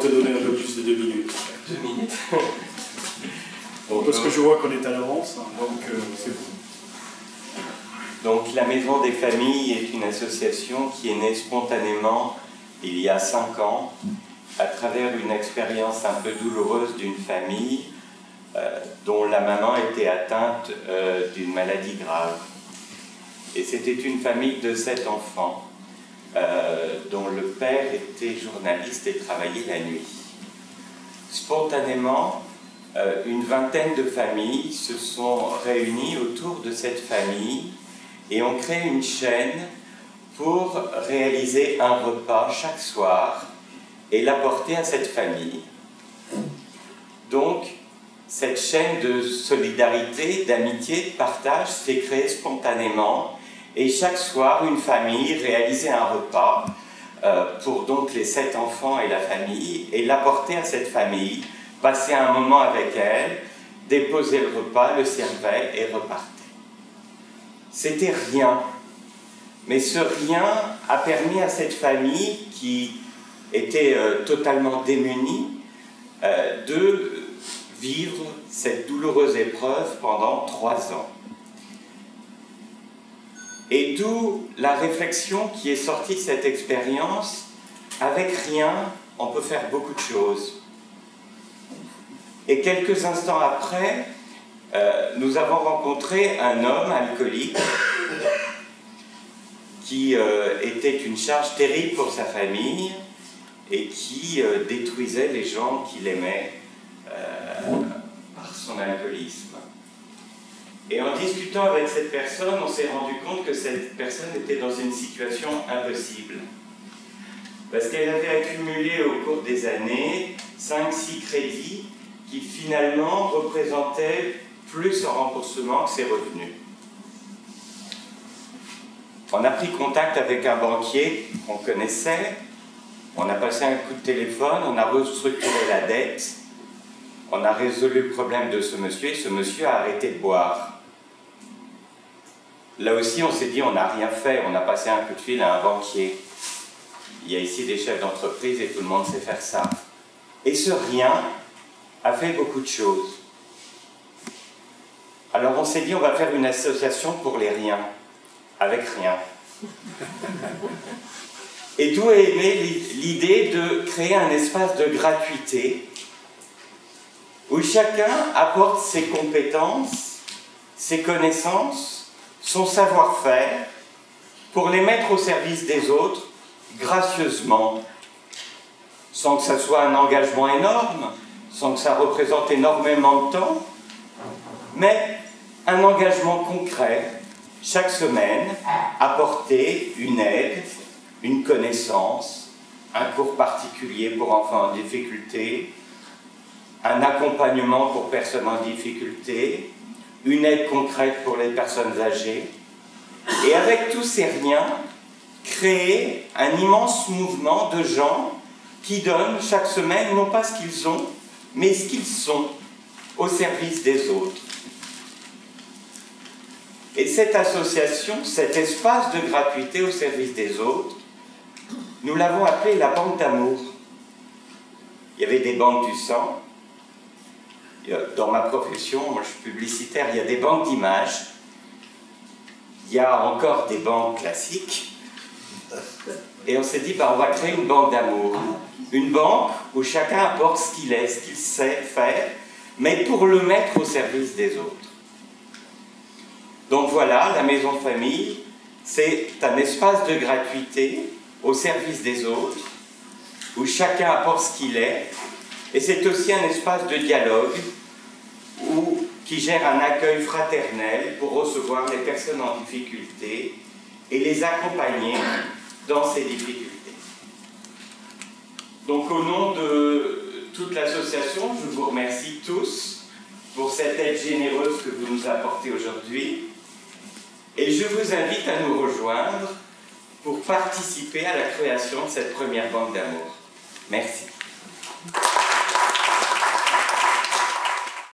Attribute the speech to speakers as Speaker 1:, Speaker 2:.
Speaker 1: te donner un peu plus de 2 minutes.
Speaker 2: 2 minutes.
Speaker 1: Bon, parce que je vois qu'on est à l'avance, donc c'est bon.
Speaker 2: Donc la Maison des Familles est une association qui est née spontanément il y a 5 ans à travers une expérience un peu douloureuse d'une famille dont la maman était atteinte d'une maladie grave. Et c'était une famille de 7 enfants dont le père était journaliste et travaillait la nuit. Spontanément, une vingtaine de familles se sont réunies autour de cette famille et ont créé une chaîne pour réaliser un repas chaque soir et l'apporter à cette famille. Donc, cette chaîne de solidarité, d'amitié, de partage s'est créée spontanément et chaque soir, une famille réalisait un repas pour donc les 7 enfants et la famille et l'apporter à cette famille, passer un moment avec elle, déposer le repas, le servait et repartait. C'était rien, mais ce rien a permis à cette famille qui était totalement démunie de vivre cette douloureuse épreuve pendant 3 ans. Et d'où la réflexion qui est sortie de cette expérience, avec rien, on peut faire beaucoup de choses. Et quelques instants après, nous avons rencontré un homme alcoolique qui était une charge terrible pour sa famille et qui détruisait les gens qu'il aimait par son alcoolisme. Et en discutant avec cette personne, on s'est rendu compte que cette personne était dans une situation impossible. Parce qu'elle avait accumulé au cours des années 5-6 crédits qui finalement représentaient plus en remboursement que ses revenus. On a pris contact avec un banquier qu'on connaissait, on a passé un coup de téléphone, on a restructuré la dette, on a résolu le problème de ce monsieur et ce monsieur a arrêté de boire. Là aussi, on s'est dit, on n'a rien fait, on a passé un coup de fil à un banquier. Il y a ici des chefs d'entreprise et tout le monde sait faire ça. Et ce rien a fait beaucoup de choses. Alors on s'est dit, on va faire une association pour les riens, avec rien. Et d'où est née l'idée de créer un espace de gratuité où chacun apporte ses compétences, ses connaissances, son savoir-faire pour les mettre au service des autres gracieusement, sans que ça soit un engagement énorme, sans que ça représente énormément de temps, mais un engagement concret, chaque semaine, apporter une aide, une connaissance, un cours particulier pour enfants en difficulté, un accompagnement pour personnes en difficulté, une aide concrète pour les personnes âgées, et avec tous ces riens, créer un immense mouvement de gens qui donnent chaque semaine non pas ce qu'ils ont, mais ce qu'ils sont au service des autres. Et cette association, cet espace de gratuité au service des autres, nous l'avons appelé la banque d'amour. Il y avait des banques du sang. Dans ma profession, moi je suis publicitaire, il y a des banques d'images. Il y a encore des banques classiques. Et on s'est dit, on va créer une banque d'amour. Une banque où chacun apporte ce qu'il est, ce qu'il sait faire, mais pour le mettre au service des autres. Donc voilà, la Maison Famille, c'est un espace de gratuité au service des autres, où chacun apporte ce qu'il est, et c'est aussi un espace de dialogue qui gère un accueil fraternel pour recevoir les personnes en difficulté et les accompagner dans ces difficultés. Donc au nom de toute l'association, je vous remercie tous pour cette aide généreuse que vous nous apportez aujourd'hui et je vous invite à nous rejoindre pour participer à la création de cette première banque d'amour. Merci.